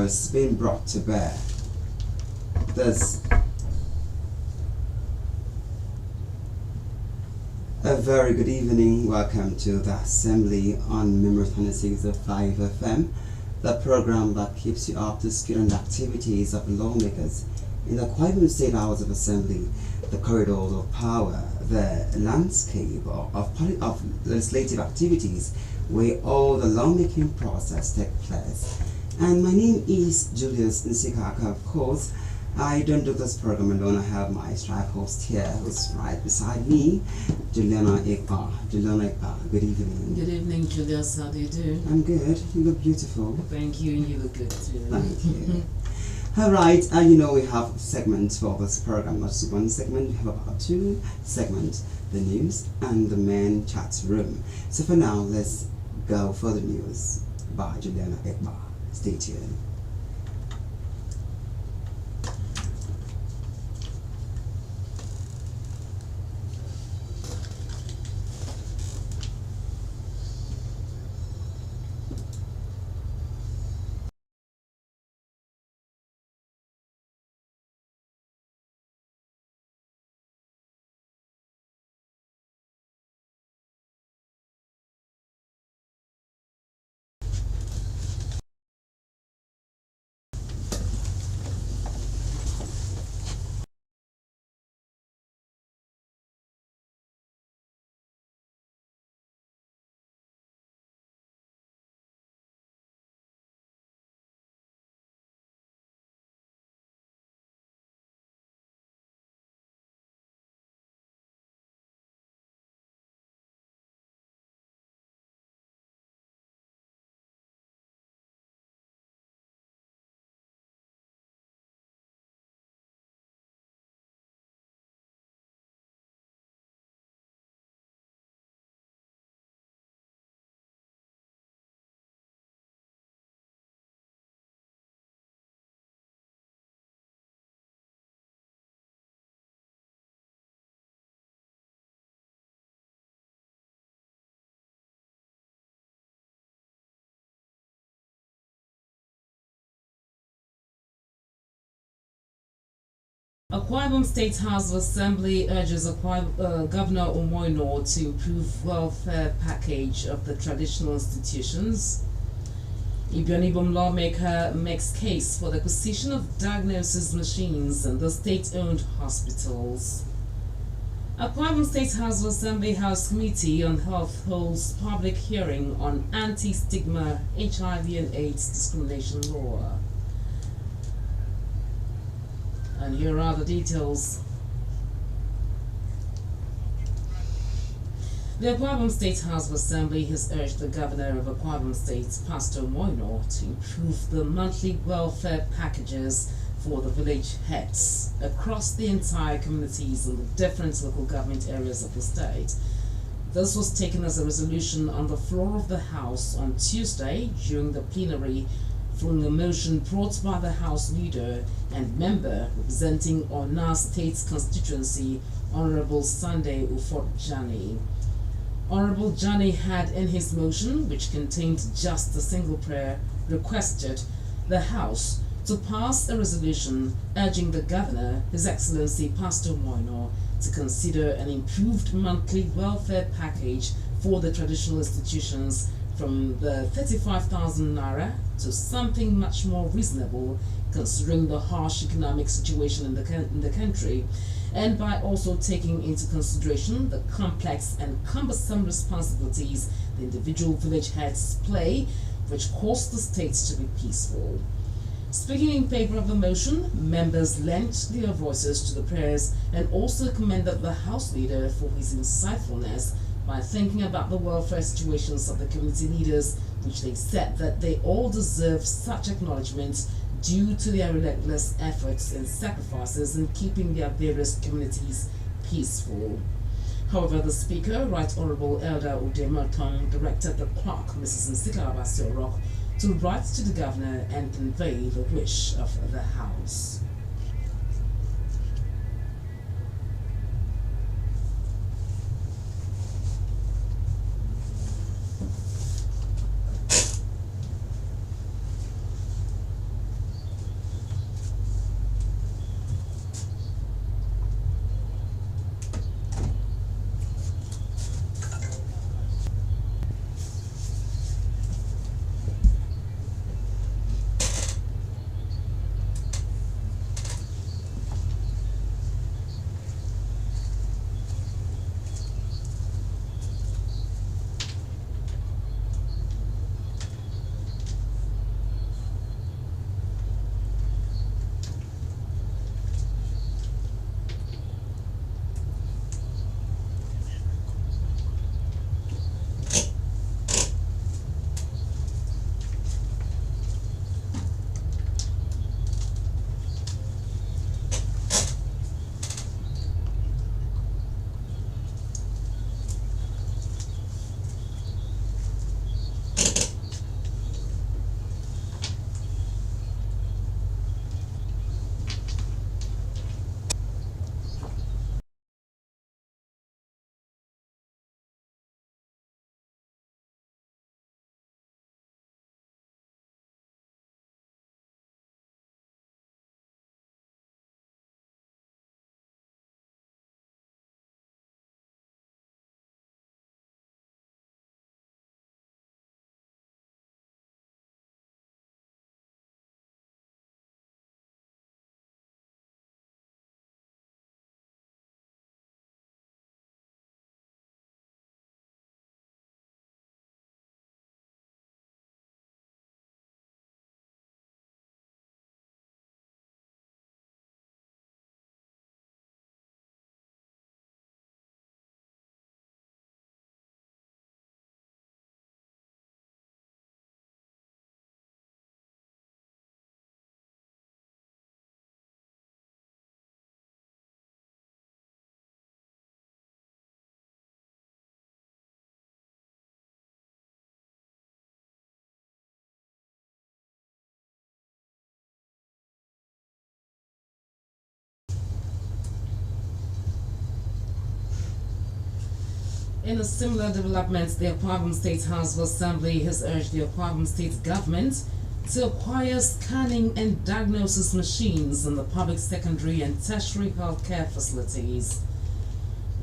has been brought to bear. There's a very good evening. Welcome to the Assembly on Memory 26.5 FM, the program that keeps you up to speed on the activities of lawmakers in the Kwaibu State House of Assembly, the corridors of power, the landscape of legislative activities where all the lawmaking process takes place. And my name is Julius Nsikaka, of course. I don't do this program alone. I have my strive host here who's right beside me, Juliana EKPA. Juliana EKPA, good evening. Good evening, Julius. How do you do? I'm good. You look beautiful. Thank you, and you look good too. Thank you. Alright, you know we have segments for this program, not just one segment, we have about two segments, the news and the main chat room. So for now, let's go for the news by Juliana EKPA. Stay tuned. Akwa Ibom State House of Assembly urges Governor Omoino to improve welfare package of the traditional institutions. Ibom lawmaker makes case for the acquisition of diagnosis machines in the state-owned hospitals. Akwa Ibom State House of Assembly House Committee on Health holds public hearing on anti-stigma HIV and AIDS discrimination law. And here are the details. The Akwa Ibom State House of Assembly has urged the Governor of Akwa Ibom State, Pastor Moino, to improve the monthly welfare packages for the village heads across the entire communities in the different local government areas of the state. This was taken as a resolution on the floor of the House on Tuesday during the plenary from a motion brought by the House Leader and member representing Ona State's constituency, Honorable Sunday Ufot-Jani. Honorable Jani had in his motion, which contained just a single prayer, requested the House to pass a resolution urging the Governor, His Excellency Pastor Moino, to consider an improved monthly welfare package for the traditional institutions from the 35,000 naira to something much more reasonable considering the harsh economic situation in the country, and by also taking into consideration the complex and cumbersome responsibilities the individual village heads play, which cause the state to be peaceful. Speaking in favor of the motion, members lent their voices to the prayers and also commended the House Leader for his insightfulness by thinking about the welfare situations of the community leaders, which they said that they all deserve such acknowledgement due to their relentless efforts and sacrifices in keeping their various communities peaceful. However, the Speaker, Right Honourable Elder Udemerton, directed the clerk, Mrs. Nsika Abasiorok, to write to the Governor and convey the wish of the House. In a similar development, the Akwa State House of Assembly has urged the Akwa State government to acquire scanning and diagnosis machines in the public secondary and tertiary healthcare facilities.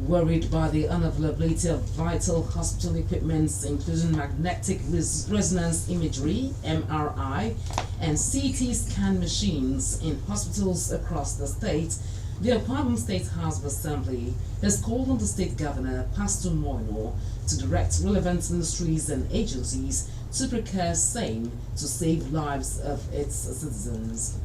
Worried by the unavailability of vital hospital equipment, including magnetic resonance imagery (MRI) and CT scan machines in hospitals across the state, the Akwa State House of Assembly has called on the state governor, Pastor Moino, to direct relevant ministries and agencies to procure same to save lives of its citizens.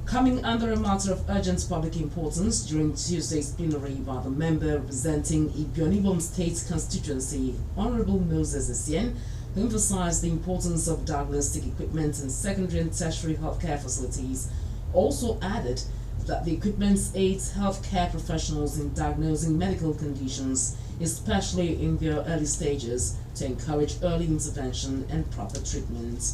Coming under a matter of urgent public importance during Tuesday's plenary by the member representing Ibionibom State constituency, Honorable Moses Essien, who emphasized the importance of diagnostic equipment in secondary and tertiary healthcare facilities, also added that the equipment aids healthcare professionals in diagnosing medical conditions, especially in their early stages, to encourage early intervention and proper treatment.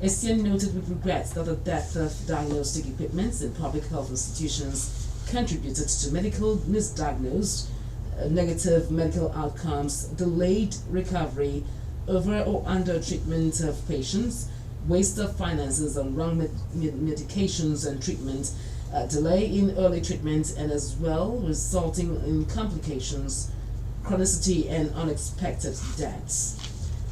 Essien noted with regret that the dearth of diagnostic equipment in public health institutions contributed to medical misdiagnosed, negative medical outcomes, delayed recovery, over or under treatment of patients, waste of finances on wrong medications and treatment, delay in early treatment, and as well resulting in complications, chronicity, and unexpected deaths.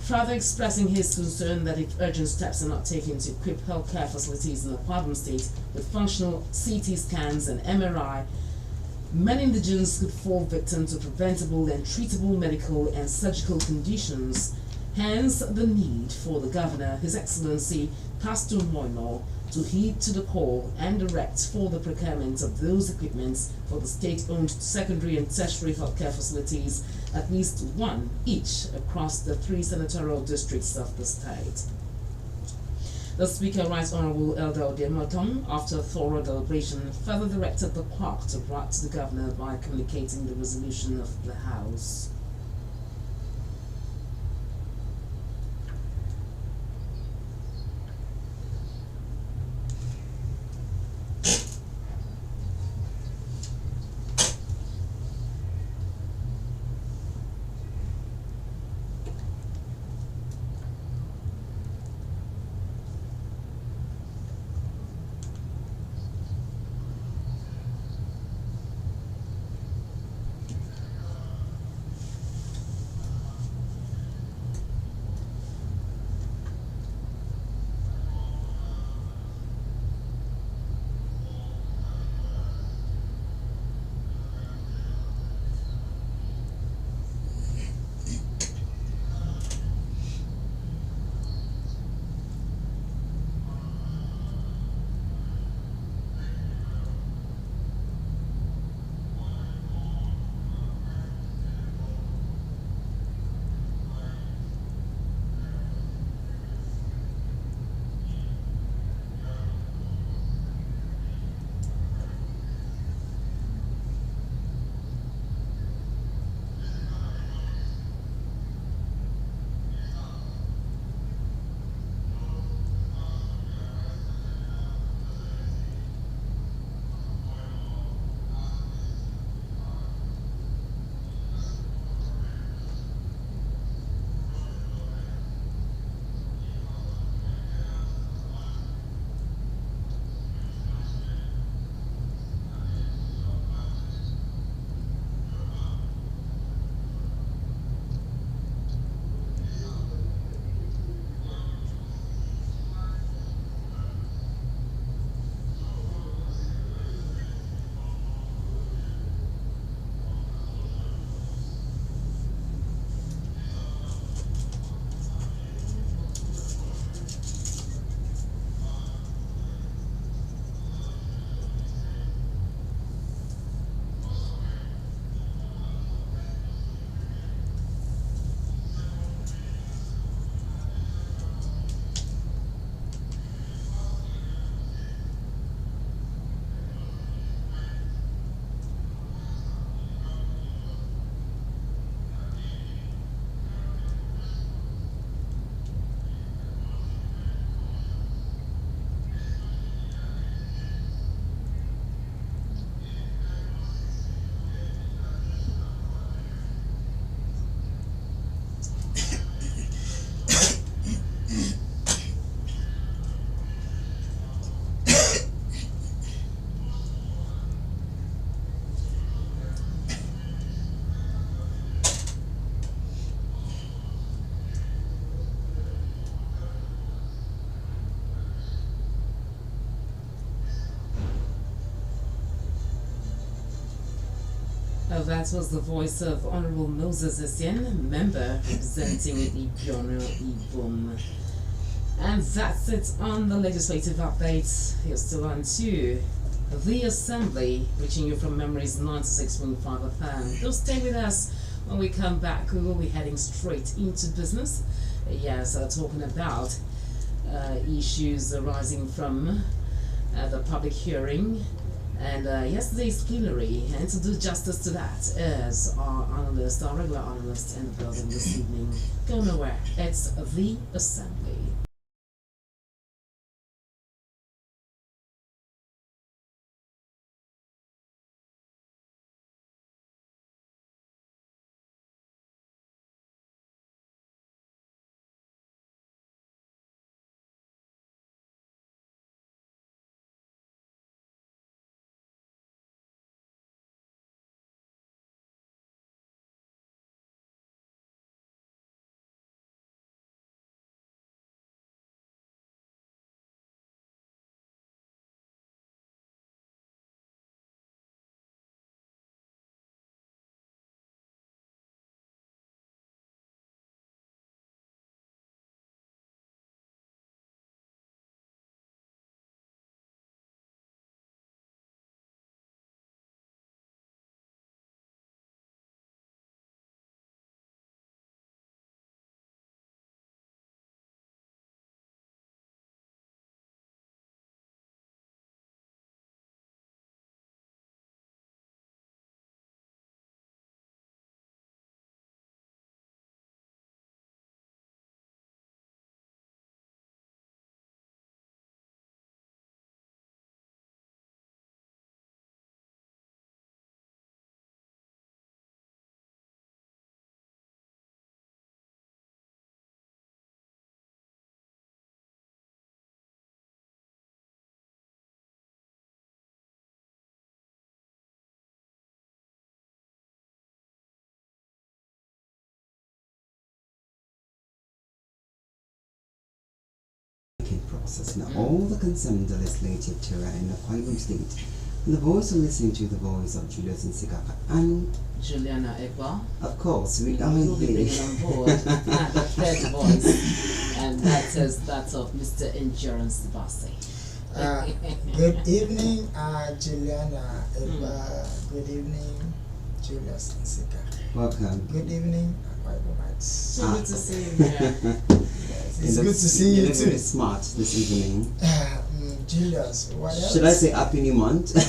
Further expressing his concern that if urgent steps are not taken to equip healthcare facilities in the Akwa State with functional CT scans and MRI, many indigents could fall victim to preventable and treatable medical and surgical conditions. Hence, the need for the Governor, His Excellency Pastor Moino, to heed to the call and direct for the procurement of those equipments for the state-owned secondary and tertiary healthcare facilities, at least one each across the 3 senatorial districts of the state. The Speaker, Right Honorable Elder Odiemotom, after thorough deliberation, further directed the clerk to write to the Governor by communicating the resolution of the House. that was the voice of Honorable Moses Essien, member representing Ibiono Ibom. And that's it on the legislative updates. You're still on to the Assembly, reaching you from Memories 96.5 FM. Do stay with us. When we come back, we will be heading straight into business. Yes, talking about issues arising from the public hearing and yesterday's plenary. And to do justice to that is our analyst, our regular analyst in the building this evening. Go nowhere. It's the Assembly. Process. Now, all the concerned legislative terrain in the Kwai State, and the voice of listening to the voice of Julius Nsikaka and JULIANA, of course, we are will be bringing on board the third voice, and that's of Mr. Endurance Bassi. Good evening, Juliana. Good evening, Julius Nsikaka. Welcome. Good evening, So good to see you here. It's good to see you too. too. Very smart this evening. Julius, what else? Should I say happy new month? Of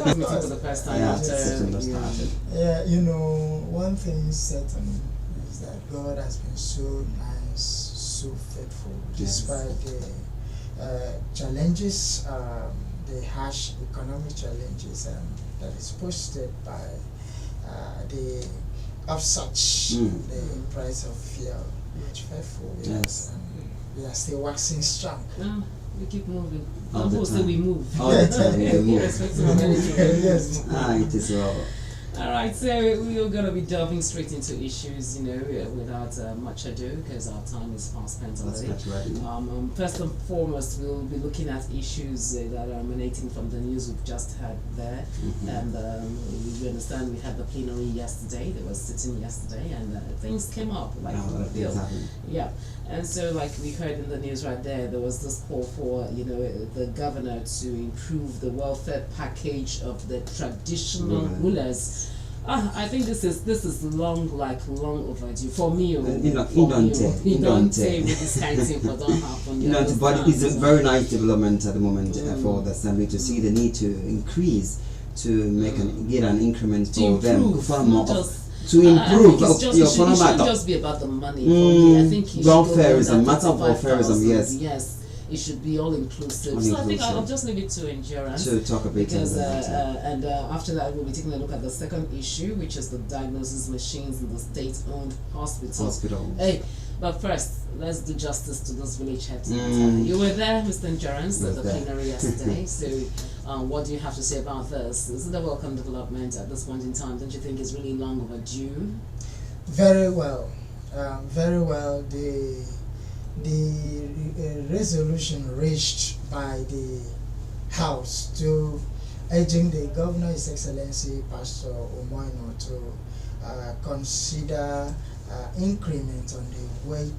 course, meeting for the first time Yeah, after September started. Yeah, you know, one thing certain is that God has been so nice, so faithful, Yes. despite the challenges, the harsh economic challenges that is posted by the of such the price of fuel, which faithful, Yes. and we are still waxing strong. No, we keep moving. All the Don't say time. we move. All the time we move. Irrespective of anything. Yes. It is well. Alright, so we are going to be delving straight into issues, without much ado, because our time is fast spent Let's already. get ready. First and foremost, we'll be looking at issues that are emanating from the news we've just had there. And we understand we had the plenary yesterday. They were sitting yesterday, and things came up like Things happen. yeah. And so, like we heard in the news right there was this call for the governor to improve the welfare package of the traditional rulers. I think this is long overdue for me. You don't say with this kind of thing, but don't happen. But it's a very nice development at the moment for the assembly to see the need to increase to make get an increment for them far more to improve it shouldn't just be about the money. For me, I think welfareism, matter of welfareism, yes. Yes, it should be all inclusive. So I think I'll just leave it to Endurance to talk a bit because after that we'll be taking a look at the second issue, which is the diagnosis machines in the state-owned hospital. Hey, but first let's do justice to this village head. You were there, Mr. Endurance, at the plenary yesterday. So what do you have to say about this? Is it a welcome development at this point in time? Don't you think it's really long overdue? Very well. Very well. The resolution reached by the House to urging the Governor, His Excellency Pastor Omoino, to consider increment on the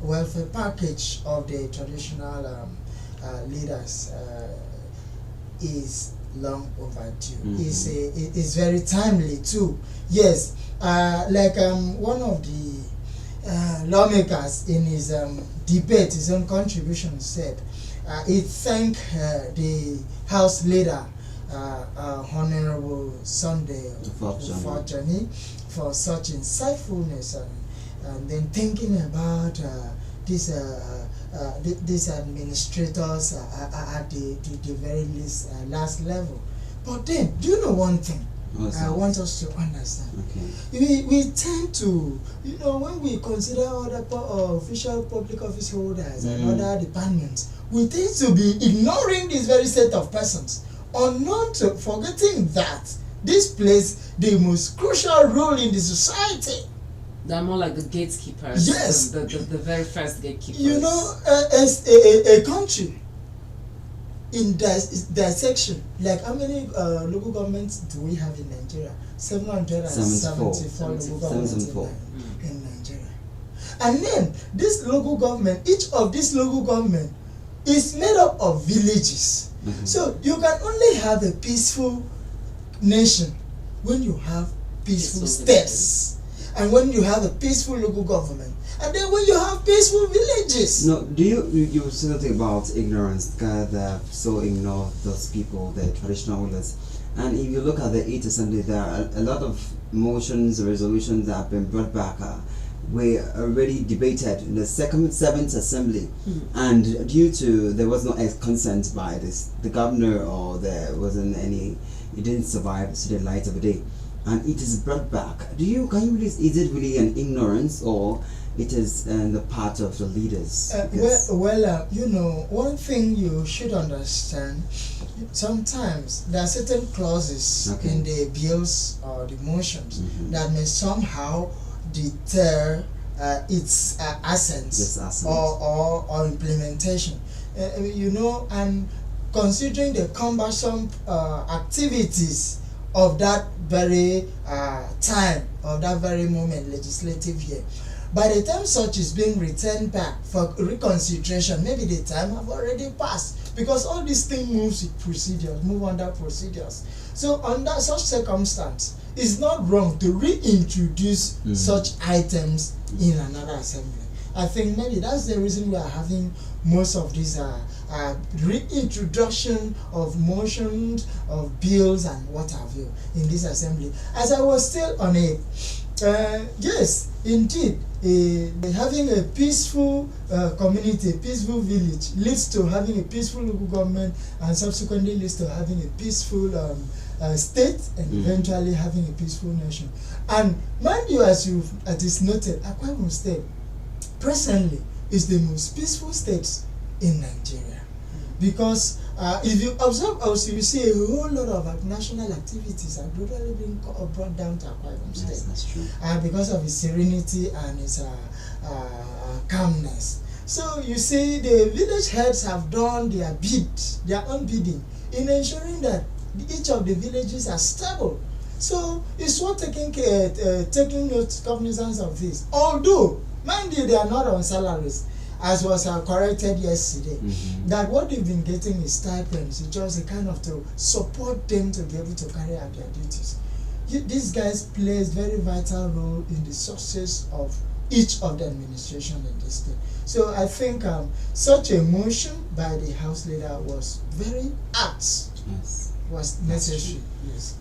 welfare package of the traditional leaders is long overdue. It's very timely too. Yes, like one of the lawmakers in his debate, his own contribution said, he thanked the House leader, Honorable Sunday Fortune, for such insightfulness and then thinking about these administrators at the very least last level. But then, do you know one thing? I want us to understand. Okay. We tend to, when we consider other official public office holders and other departments, we tend to be ignoring this very set of persons, or not forgetting that this plays the most crucial role in the society. They're more like the gatekeepers. Yes. The very first gatekeepers. As a country, in dissection, like how many local governments do we have in Nigeria? 774 local governments in Nigeria. And then this local government, each of these local government is made up of villages. So you can only have a peaceful nation when you have peaceful states. And when you have a peaceful local government, and then when you have peaceful villages. No, do you say something about ignorance? They so ignore those people, the traditional rulers. And if you look at the 8th Assembly, there are a lot of motions, resolutions that have been brought back. Were already debated in the 7th Assembly, and due to there was no consent by the governor, or there wasn't any, it didn't survive to the light of the day, and it is brought back. Is it really an ignorance, or it is the part of the leaders? One thing you should understand, sometimes there are certain clauses in the bills or the motions that may somehow deter its essence or implementation. And considering the cumbersome activities of that very time, of that very moment, legislative year, by the time such is being returned back for reconsideration, maybe the time have already passed, because all these things move under procedures. So under such circumstance, it's not wrong to reintroduce such items in another assembly. I think maybe that's the reason we are having most of these reintroduction of motions, of bills and what have you in this assembly. As I was still on it, yes, indeed, having a peaceful community, a peaceful village leads to having a peaceful local government, and subsequently leads to having a peaceful state, and eventually having a peaceful nation. And mind you, as it is noted, Akwa Ibom State presently is the most peaceful state in Nigeria, because if you observe also, you see a whole lot of national activities are brutally being brought down to Akwa Ibom State. Yes, that's true. Because of its serenity and its calmness. So you see, the village heads have done their own bidding in ensuring that each of the villages are stable. So it's worth taking cognizance of this. Although, mind you, they are not on salaries, as was corrected yesterday, that what they've been getting is stipends. It's just a kind of to support them to be able to carry out their duties. These guys play a very vital role in the success of each of the administration in this state. So I think such a motion by the House leader was very apt. Yes. Was necessary. Yes.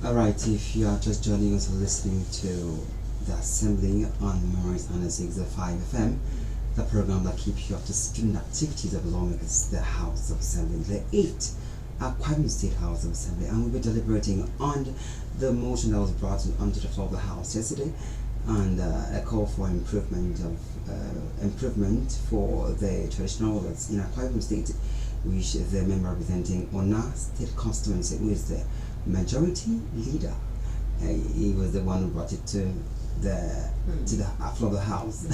Alright, if you are just joining us or listening to the Assembly on Memories 106.5 FM, the program that keeps you up to student activities of lawmakers, the House of Assembly, the 8th Akwa Ibom State House of Assembly, and we'll be deliberating on the motion that was brought onto the floor of the House yesterday, and a call for improvement for the traditional rulers in Akwa Ibom State, which the member representing Ona State Constituency, who is the majority leader. He was the one who brought it to the floor of the House.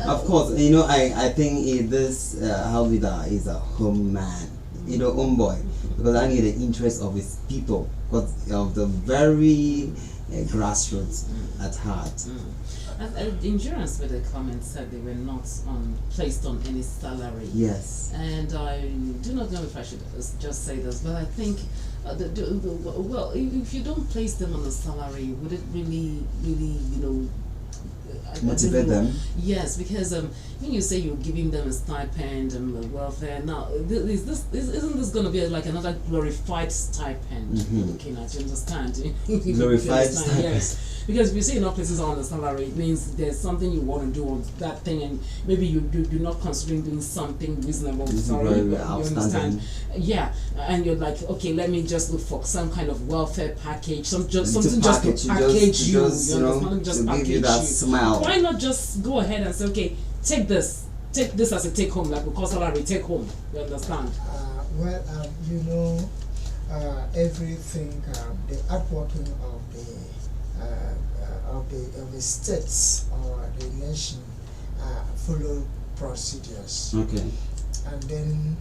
Of course, I think this House leader is a home man. homeboy, because I need the interest of his people, because of the very grassroots at heart. And Nigerians with the comment said they were not placed on any salary. Yes. And I do not know if I should just say this, but I think, well, if you don't place them on a salary, would it really, motivate them? Yes, because when you say you're giving them a stipend and welfare, now isn't this going to be like another glorified stipend? Looking at, you understand? Glorified stipend. Yes. Because if you say enough places are on the salary, it means there's something you want to do on that thing, and maybe you're not considering doing something reasonable. You understand? Yeah, and you're like, okay, let me just look for some kind of welfare package, something just to package you. Just give you that smile. Why not just go ahead and say, okay, take this as a take home, like we call salary, take home. You understand? Everything, the outworking of the states or the nation follow procedures. Okay. And then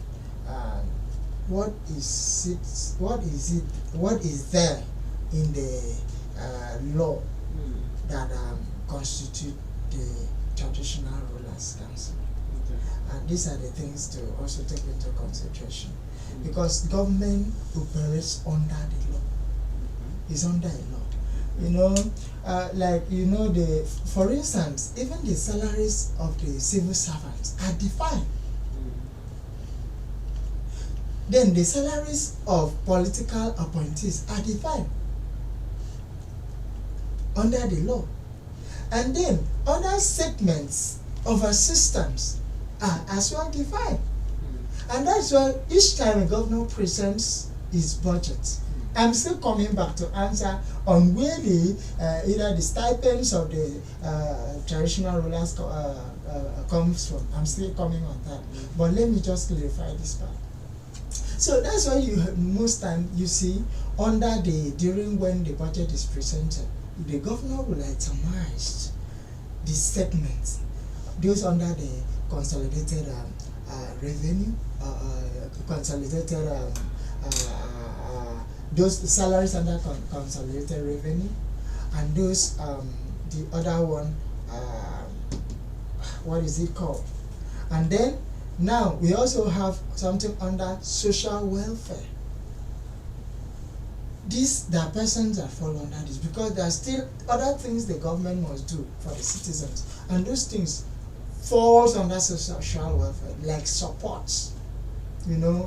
what is there in the law that constitute the traditional rulers council? And these are the things to also take into consideration, because government operates under the law. It's under a law. For instance, even the salaries of the civil servants are defined. Then the salaries of political appointees are defined under the law. And then other segments of assistance are as well defined. And that's why each time a governor presents his budget, I'm still coming back to answer on where either the stipends of the traditional rulers comes from. I'm still coming on that. But let me just clarify this part. So that's why most time you see during when the budget is presented, the governor will itemize the segments, those under the consolidated revenue, those salaries under consolidated revenue, and those the other one, what is it called? And then now we also have something under social welfare. There are persons that fall under this, because there are still other things the government must do for the citizens, and those things falls under social welfare, like support.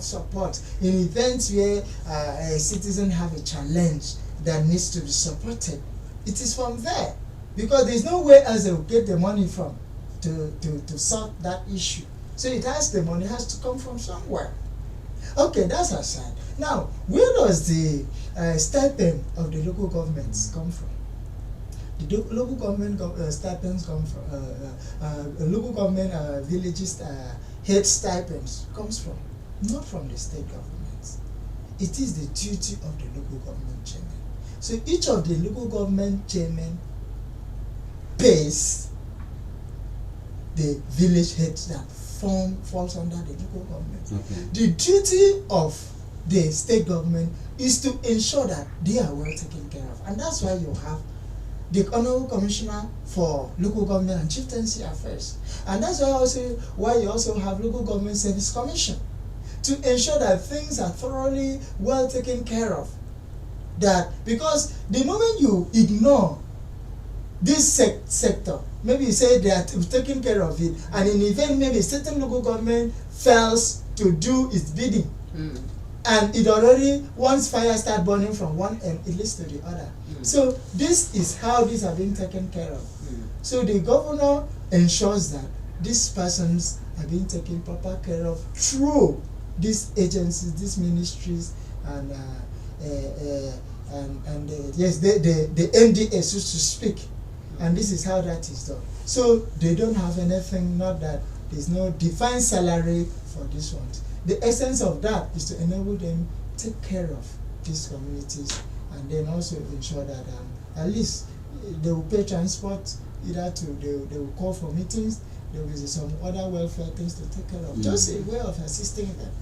Support in events where a citizen have a challenge that needs to be supported. It is from there, because there's no way else they will get the money from to sort that issue. So the money has to come from somewhere. Okay, that's aside. Now, where does the stipend of the local governments come from? The local government stipends come from local government villages head stipends comes from, not from the state governments. It is the duty of the local government chairman. So each of the local government chairman pays the village heads that falls under the local government. Okay. The duty of the state government is to ensure that they are well taken care of, and that's why you have the Honorable Commissioner for Local Government and Chieftaincy Affairs, and that's why you also have Local Government Service Commission, to ensure that things are thoroughly well taken care of. Because the moment you ignore this sector, maybe you say they are taking care of it, and in event maybe a certain local government fails to do its bidding, and it already, once fire start burning from one end, it leads to the other. So this is how these are being taken care of. So the governor ensures that these persons are being taken proper care of through these agencies, these ministries, and yes, the MDA, so to speak. And this is how that is done. So they don't have anything, not that there's no defined salary for this one. The essence of that is to enable them take care of these communities, and then also ensure that at least they will pay transport, they will call for meetings, there will be some other welfare things to take care of. Just a way of assisting them.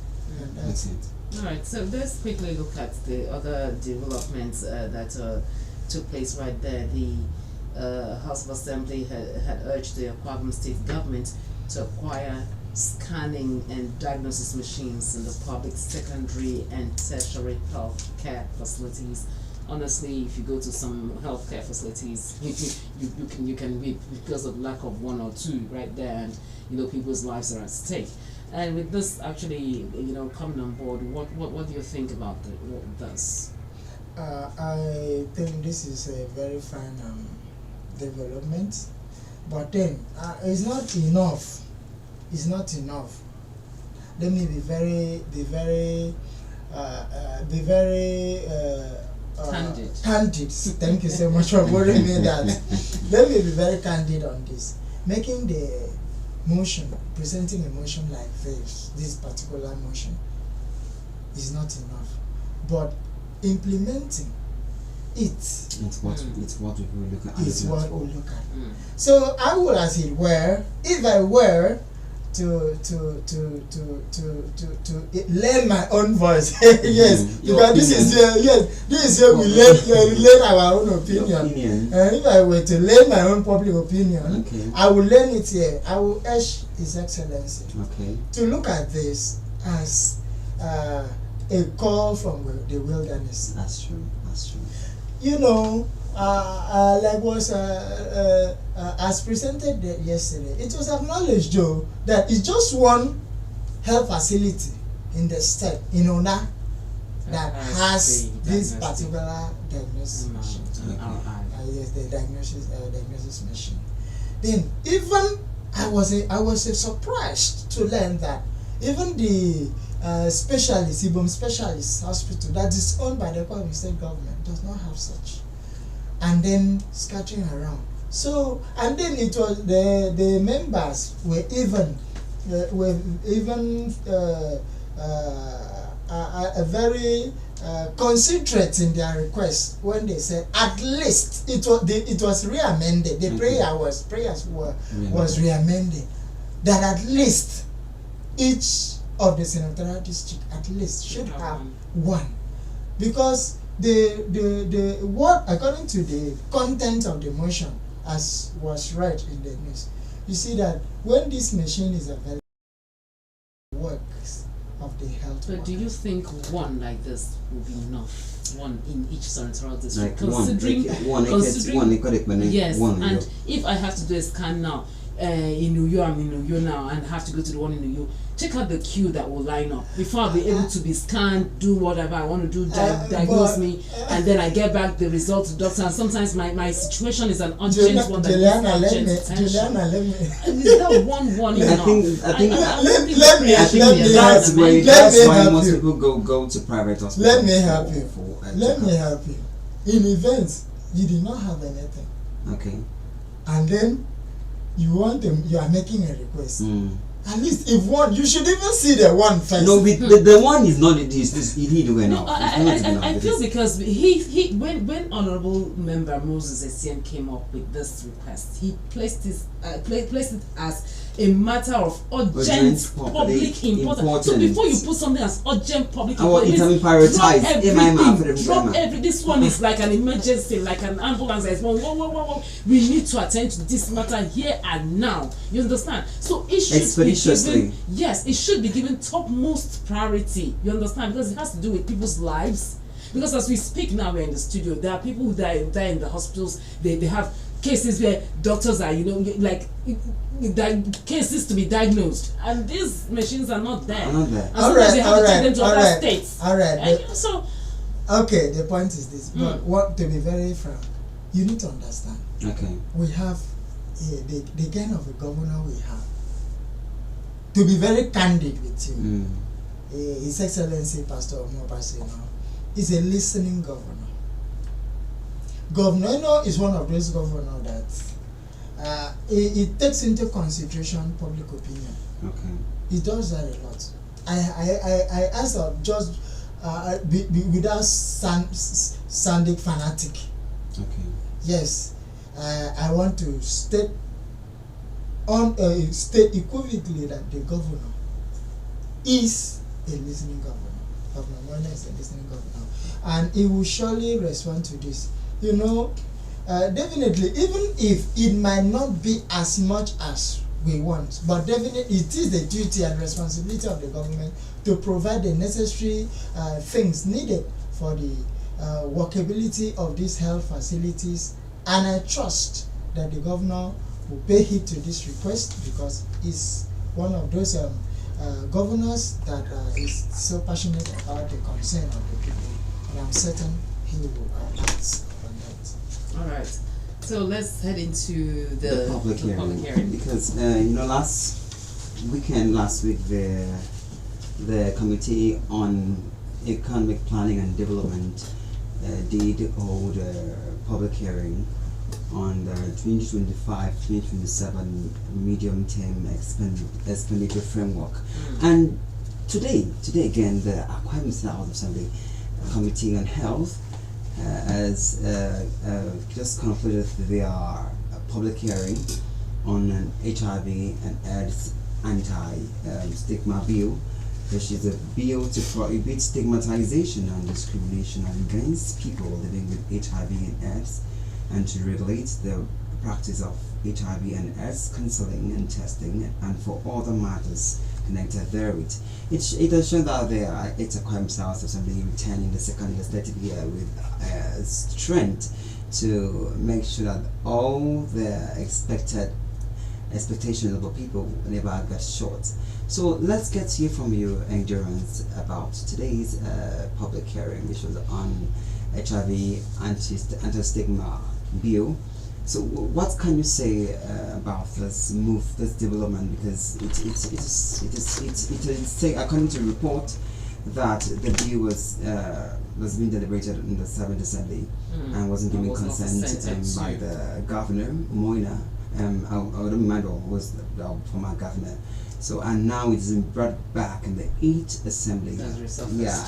And that's it. All right, so let's quickly look at the other developments that took place right there. The House of Assembly had urged the Akwa Ibom State government to acquire scanning and diagnosis machines in the public, secondary, and tertiary health care facilities. Honestly, if you go to some healthcare facilities, you can weep because of lack of one or two right there, and people's lives are at stake. And with this actually, coming on board, what do you think about this? I think this is a very fine development, but then it's not enough. It's not enough. Let me be very candid. Thank you so much for worrying me that. Let me be very candid on this. Making the motion, presenting a motion like this particular motion is not enough. But implementing it, it's what we look at. So I would, as it were, if I were to learn my own voice, yes, because this is where we learn our own opinion. And if I were to learn my own public opinion, I will learn it here. I will urge His Excellency to look at this as a call from the wilderness. That's true. Like was as presented yesterday, it was acknowledged, Joe, that it's just one health facility in the state, in Ona, that has this particular diagnosis machine. Yes, the diagnosis machine. Then even I was surprised to learn that even the specialist, Ibom Specialist Hospital that is owned by the Akwa Ibom State government does not have such. And then scattering around. So, and then it was the members were even very considerate in their request when they said at least it was re-amended. The prayers were re-amended, that at least each of the senatorial district at least should have one, because the what, according to the content of the motion as was read in the news, you see that when this machine is available, works of the health. But do you think one like this will be enough? One in each senatorial district, like considering yes, one, and if I have to do a scan now, in New York, I'm in New York now, and have to go to the one in New York. Check out the queue that will line up before I'll be able to be scanned, do whatever I want to do, diagnose me, and then I get back the result to the doctor. And sometimes my situation is an urgent one that Juliana, let me. Is that one enough? I think that's why most people go to private hospitals. Let me help you. Let me help you. In events, you did not have anything. Okay. And then you are making a request. At least if one, you should even see the one first. No, the one is not this. He do enough. I feel because he when Honorable Member Moses Essien came up with this request, he placed it as a matter of urgent public importance. So before you put something as urgent public importance, drop everything. This one is like an emergency, like an ambulance. Whoa. We need to attend to this matter here and now. You understand? So it should be given, yes, it should be given topmost priority. You understand? Because it has to do with people's lives. Because as we speak now, we're in the studio. There are people who die in the hospitals. They have cases where doctors are, cases to be diagnosed, and these machines are not there. And sometimes they have to take them to other states. Okay, the point is this. But what, to be very frank, you need to understand. Okay. We have the kind of a governor we have. To be very candid with you, His Excellency Pastor Omobase is a listening governor. Governor is one of those governors that it takes into consideration public opinion. Okay. He does that a lot. I asked her just without sounding fanatic. Okay. Yes, I want to state equivocally that the governor is a listening governor. Governor Moina is a listening governor, and he will surely respond to this. You know, definitely, even if it might not be as much as we want, but definitely it is the duty and responsibility of the government to provide the necessary things needed for the workability of these health facilities, and I trust that the governor will pay heed to this request, because he's one of those governors that is so passionate about the concern of the people, and I'm certain he will act on that. All right. So let's head into the public hearing. hearing. Because last week the Committee on Economic Planning and Development did hold a public hearing on the 2025-2027 medium-term expenditure framework. And today again, the Akwa Ibom House Assembly Committee on Health has just concluded their public hearing on an HIV and AIDS anti-stigma bill, which is a bill to prohibit stigmatization and discrimination against people living with HIV and AIDS, and to regulate the practice of HIV and AIDS counseling and testing, and for other matters connected therewith. It has shown that it's a crime House Assembly returning the second legislative year with strength to make sure that all the expectations of the people never get short. So let's get to hear from you, Endurance, about today's public hearing, which was on HIV anti-stigma bill. So what can you say about this move, this development? Because it is according to report that the bill was being deliberated in the 7th Assembly and wasn't given consent by the governor Moina. I don't remember was the former governor. So and now it's been brought back in the 8th Assembly. Yeah.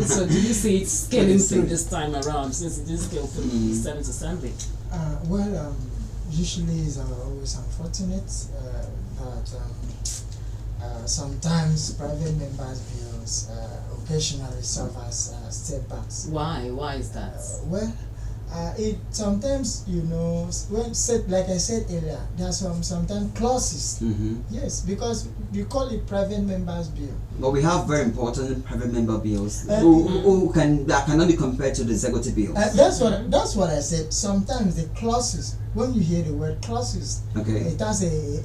So do you see it scaling through this time around, since it didn't scale through the 7th Assembly? Usually it's always unfortunate that sometimes private members' bills occasionally serve as setbacks. Why? Why is that? It sometimes, when said, like I said earlier, there are sometimes clauses. Yes, because we call it private members' bill. But we have very important private member bills that cannot be compared to the executive bills. That's what I said. Sometimes the clauses, when you hear the word clauses, it has a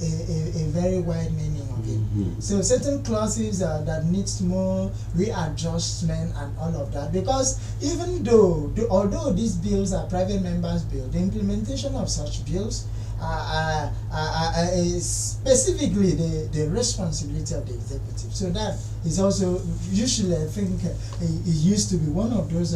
very wide meaning of it. So certain clauses that needs more readjustment and all of that, because even although these bills are private members' bill, the implementation of such bills is specifically the responsibility of the executive. So that is also usually, I think, it used to be one of those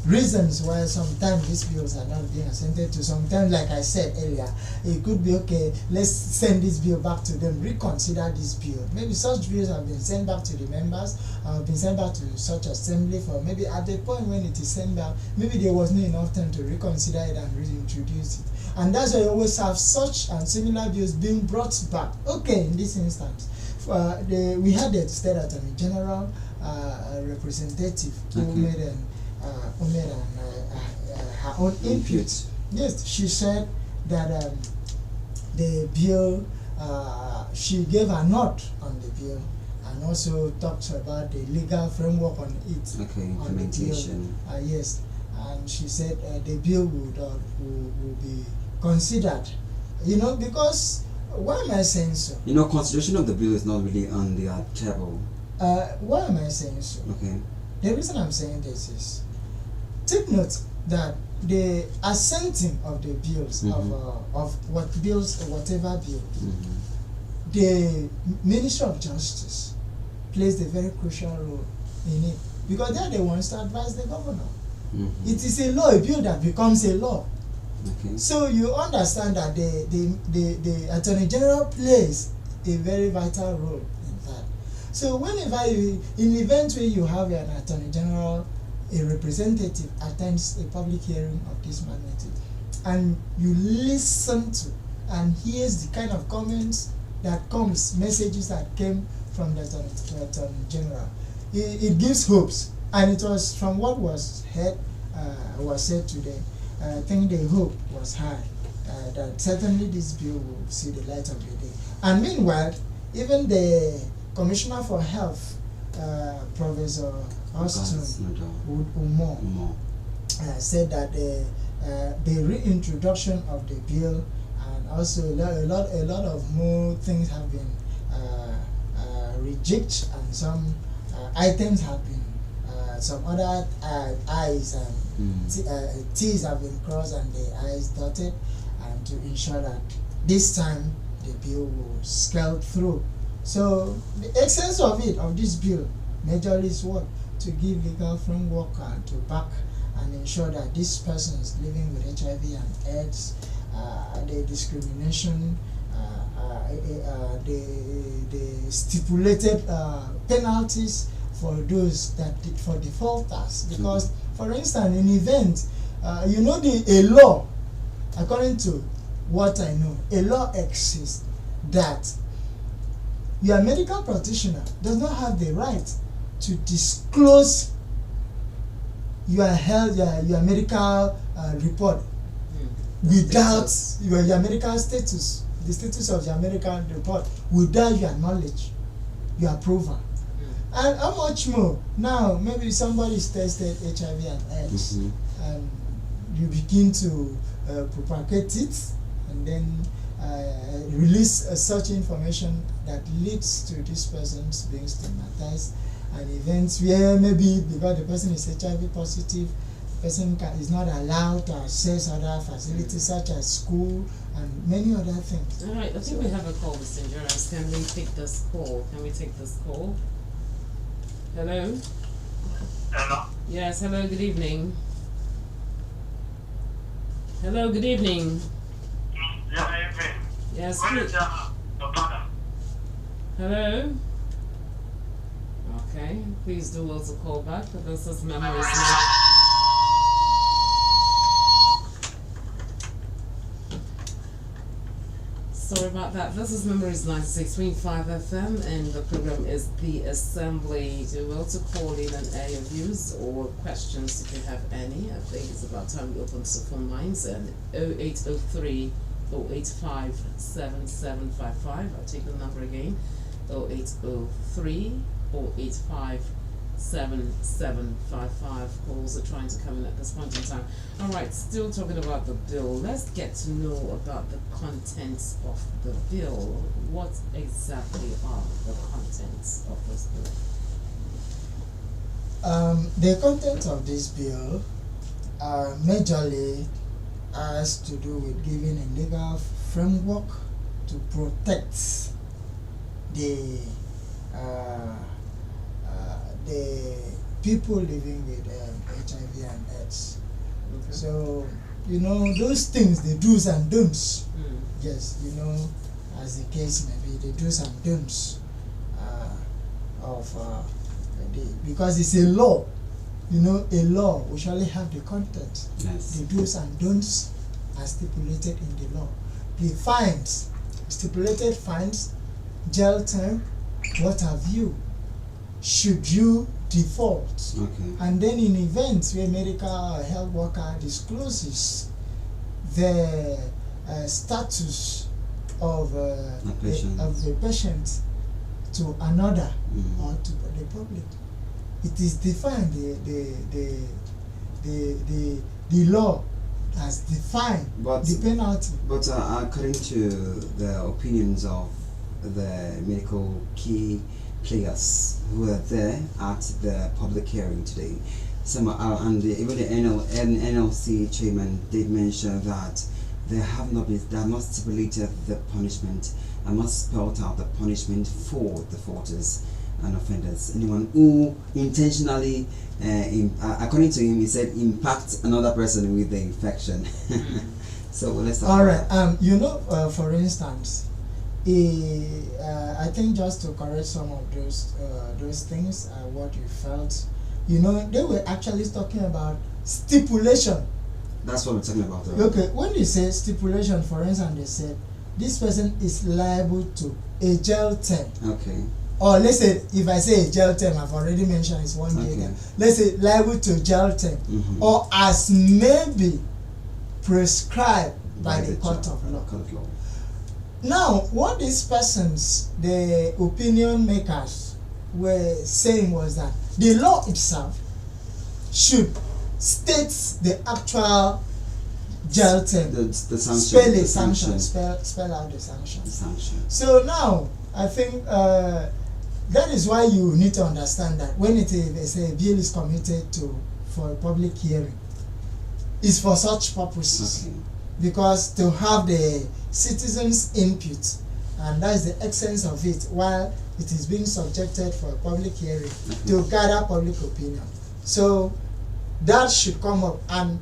reasons why sometimes these bills are not being assented to. Sometimes, like I said earlier, it could be okay, let's send this bill back to them, reconsider this bill. Maybe such bills have been sent back to the members, been sent back to such assembly for maybe at the point when it is sent back, maybe there was not enough time to reconsider it and reintroduce it. And that's why you always have such and similar bills being brought back. Okay, in this instance, we had the State Attorney General representative who made her own input. Yes, she said that the bill, she gave a note on the bill, and also talked about the legal framework on it. Implementation. Yes, and she said the bill would be considered. Because why am I saying so? Consideration of the bill is not really on the table. Why am I saying so? The reason I'm saying this is, take note that the assenting of the bills of whatever bill, the Ministry of Justice plays a very crucial role in it, because they are the ones to advise the governor. It is a law, a bill that becomes a law. So you understand that the Attorney General plays a very vital role in that. So whenever in the event where you have an Attorney General, a representative attends a public hearing of this magnitude, and you listen to and hears the kind of comments that comes, messages that came from the Attorney General. It gives hopes, and it was from what was said today. I think the hope was high that certainly this bill will see the light of the day. And meanwhile, even the Commissioner for Health, Professor Austin Umo, said that the reintroduction of the bill and also a lot of more things have been rejected, and some items have been some other I's and T's have been crossed and the I's dotted, and to ensure that this time the bill will scale through. So the essence of this bill majorly is what? To give legal framework and to back and ensure that these persons living with HIV and AIDS, the discrimination, the stipulated penalties for those for defaulters. Because, for instance, in event, a law, according to what I know, a law exists that your medical practitioner does not have the right to disclose your health, your medical report without your medical status, the status of your medical report, without your knowledge, your approval. And how much more now? Maybe somebody is tested HIV and AIDS, and you begin to propagate it, and then release such information that leads to this person's being stigmatized, and events where maybe because the person is HIV positive, the person is not allowed to access other facilities such as school and many other things. All right, I think we have a call, Mr. Endurance. Can we take this call? Hello? Hello? Yes, hello, good evening. Hello, good evening. Yeah, evening. Yes, When is please. your father? Hello? Okay, please do also call back. This is Memories Night. Sorry about that. This is Memories 96.5 FM, and the program is The Assembly. Do also call in and air your views or questions if you have any. I think it's about time we open the phone lines, and 0803 085 7755. I'll take the number again. 0803 085 7755. Calls are trying to come in at this point in time. Alright, still talking about the bill. Let's get to know about the contents of the bill. What exactly are the contents of this bill? The content of this bill majorly has to do with giving a legal framework to protect the people living with HIV and AIDS. Okay. So, those things, the do's and don'ts. Yes, as the case may be, the do's and don'ts of because it's a law. A law will surely have the content. Yes. The do's and don'ts are stipulated in the law. The fines, stipulated fines, jail time, what have you, should you default. Okay. And then in events where medical or health worker discloses the status of the patient to another or to the public, it is defined. The law has defined the penalty. But according to the opinions of the medical key players who were there at the public hearing today, even the NLC chairman did mention that they have not stipulated the punishment and not spelled out the punishment for defaulters and offenders. Anyone who intentionally, according to him, he said, impact another person with the infection. So let's talk. All right. For instance, I think just to correct some of those things, what you felt, they were actually talking about stipulation. That's what we're talking about. Okay, when they say stipulation, for instance, they said this person is liable to a jail term. Okay. or let's say if I say a jail term, I've already mentioned it's 1 year. Okay. Let's say liable to jail term, or as may be prescribed by the court of law. Now, what these persons, the opinion makers, were saying was that the law itself should state the actual jail term. The sanction. Spell out the sanction. The sanction. So now, I think that is why you need to understand that when it is a bill is committed for a public hearing, it's for such purposes. Okay. Because to have the citizens' input, and that is the essence of it, while it is being subjected for a public hearing to gather public opinion. So that should come up, and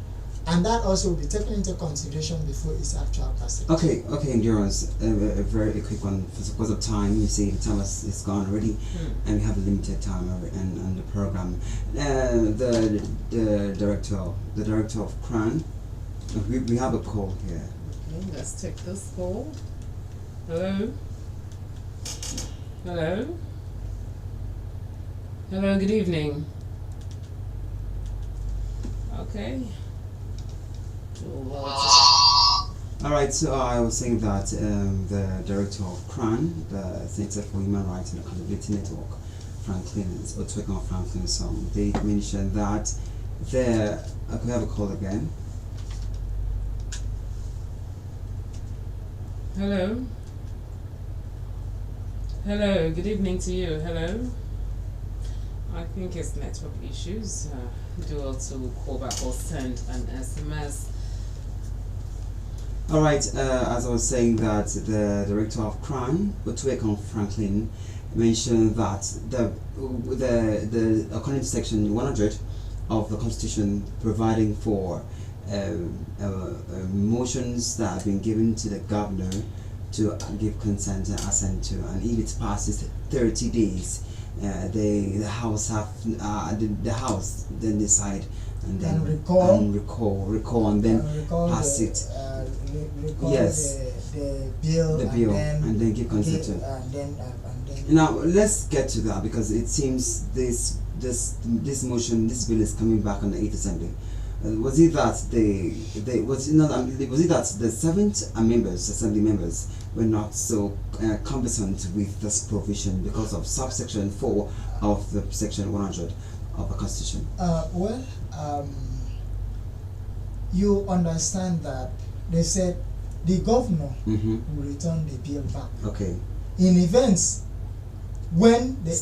that also will be taken into consideration before its actual passage. Okay, Endurance, a very quick one because of time. You see, the time is gone already, and we have a limited time on the program. The director of CRAN, we have a call here. Okay, let's take this call. Hello? Hello? Hello, good evening. Okay. All right, so I was saying that the director of CRAN, the Center for Human Rights and Accountability Network, Franklin, they mentioned that could we have a call again? Hello? Hello, good evening to you. Hello? I think it's network issues. Do also call back or send an SMS. All right, as I was saying that the director of CRAN, Otuekon Franklin, mentioned that the according to section 100 of the Constitution, providing for motions that have been given to the governor to give consent and assent to, and if it passes 30 days, the House then decide and then recall and then pass it. Yes, the bill and then give consent to. Now let's get to that, because it seems this motion, this bill is coming back on the 8th Assembly. Was it that was it that the 7th Assembly members were not so conversant with this provision because of subsection 4 of the section 100 of the Constitution? You understand that they said the governor will return the bill back. Okay. In events when the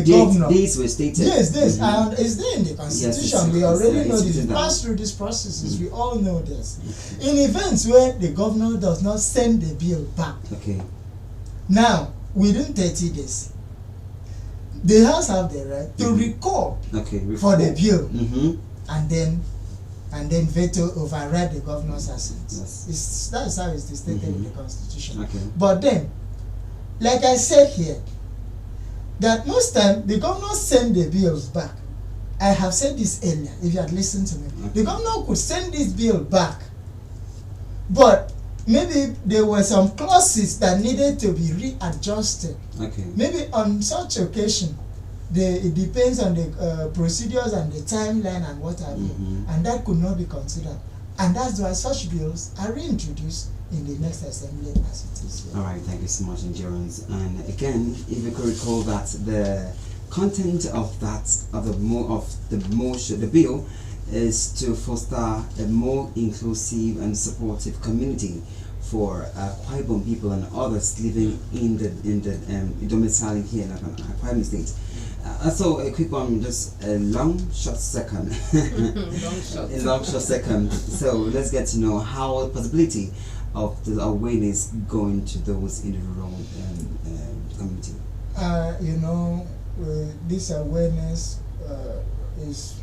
governor, these were stated. Yes, and it's there in the Constitution. Yes, we already know this. We Pass through these processes. We all know this. In events where the governor does not send the bill back, okay, now within 30 days, the House have the right to recall for the bill, and then veto, override the governor's assent. Yes. That is how it's stated in the Constitution. Okay. But then, like I said here, that most time the governor send the bills back. I have said this earlier, if you had listened to me. Okay. The governor could send this bill back, but maybe there were some clauses that needed to be readjusted. Okay. Maybe on such occasion, it depends on the procedures and the timeline and what have you, and that could not be considered. And that's why such bills are reintroduced in the next assembly as it is. All right, thank you so much, Endurance. And again, if you could recall that the content of the bill is to foster a more inclusive and supportive community for Akwa Ibom people and others living in the domiciling here in Akwa Ibom State. So a quick one, just a long short second. A long short second. So let's get to know how the possibility of the awareness going to those in the rural community. This awareness is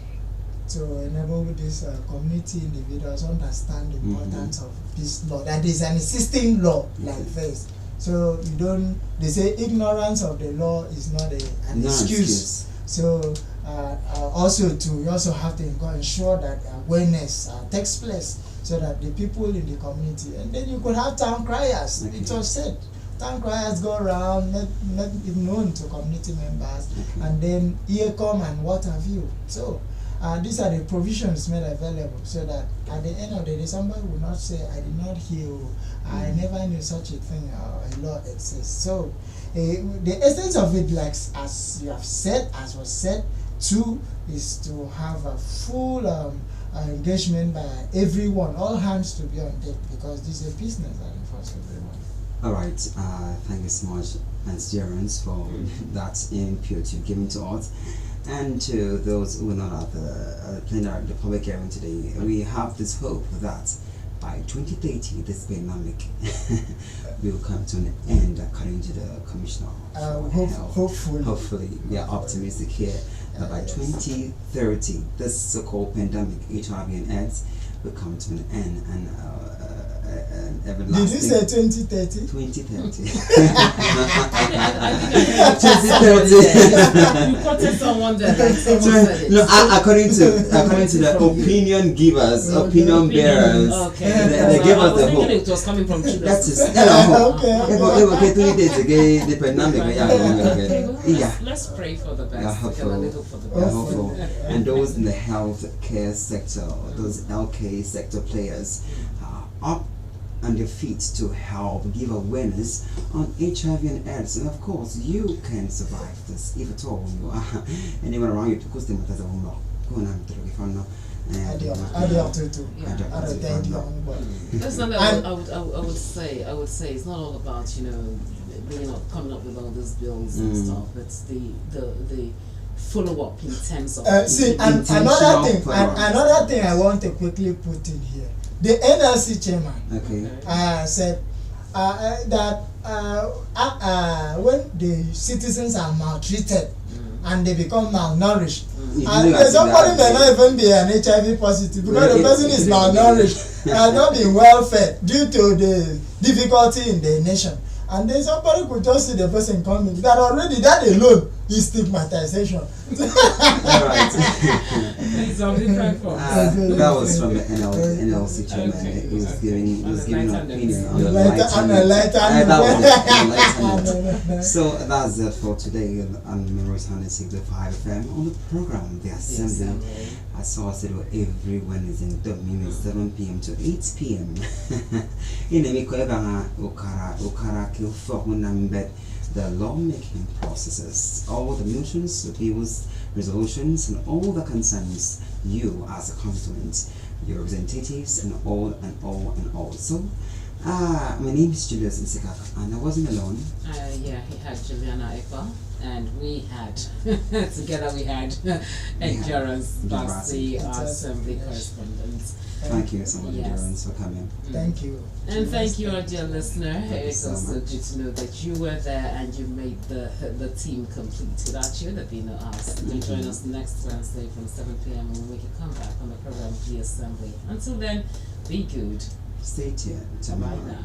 to enable this community individuals understand the importance of this law. That is an existing law like this. So they say ignorance of the law is not an excuse. So you also have to ensure that awareness takes place, so that the people in the community, and then you could have town criers. It was said town criers go around, make it known to community members, and then EKPA and what have you. So these are the provisions made available, so that at the end of the day, somebody will not say, I did not hear, I never knew such a thing, or a law exists. So the essence of it, like as you have said, as was said, too, is to have a full engagement by everyone, all hands to be on deck, because this is a business that involves everyone. All right, thank you so much, Ms. Jerens, for that input you've given to us. And to those who are not at the plenary, the public hearing today, we have this hope that by 2030, this pandemic will come to an end, according to the Commissioner of Health. Hopefully, we are optimistic here that by 2030, this so-called pandemic, HIV and AIDS, will come to an end, and everlasting. Did you say 2030? 2030. You quoted someone there, like someone said it. No, according to the opinion givers, opinion bearers, Okay. they give us the hope. It was coming from Julius. That is hope. Okay. 20 days again, the pandemic. Yeah. Let's pray for the best. Yeah, hopeful. For the best. And those in the health care sector, those LK sector players, are up on their feet to help give awareness on HIV and AIDS. And of course, you can survive this if at all you are anyone around you, because they matter more. That's not that I would say it's not all about coming up with all these bills and stuff. It's the follow up in terms of another thing I want to quickly put in here. The NLC chairman said that when the citizens are maltreated and they become malnourished, somebody may not even be an HIV positive because the person is malnourished, has not been well fed due to the difficulty in the nation. And then somebody could just see the person coming. That already, that alone is stigmatization. Alright. That was from the NLC chairman. He was giving an opinion on the enlightenment. So that's it for today on Memories 165 FM on the program, The Assembly. I saw it every Wednesday in the minutes 7 p.m. to 8 p.m. In the Okara the lawmaking processes, all the motions, the bills, resolutions, and all the concerns you as a constituent, your representatives, and all. So, my name is Julius Nsikaka, and I wasn't alone. He had Juliana EKPA, and we had together we had Endurance Basti, our assembly correspondent. Thank you so much, Endurance, for coming. Thank you. And thank you, our dear listener. It's so also much. good to know that you were there and you made the team complete. Without you, there'd be no us. Do join us next Wednesday from 7 p.m. when we make a comeback on the program The Assembly. Until then, be good. Stay tuned. Bye now.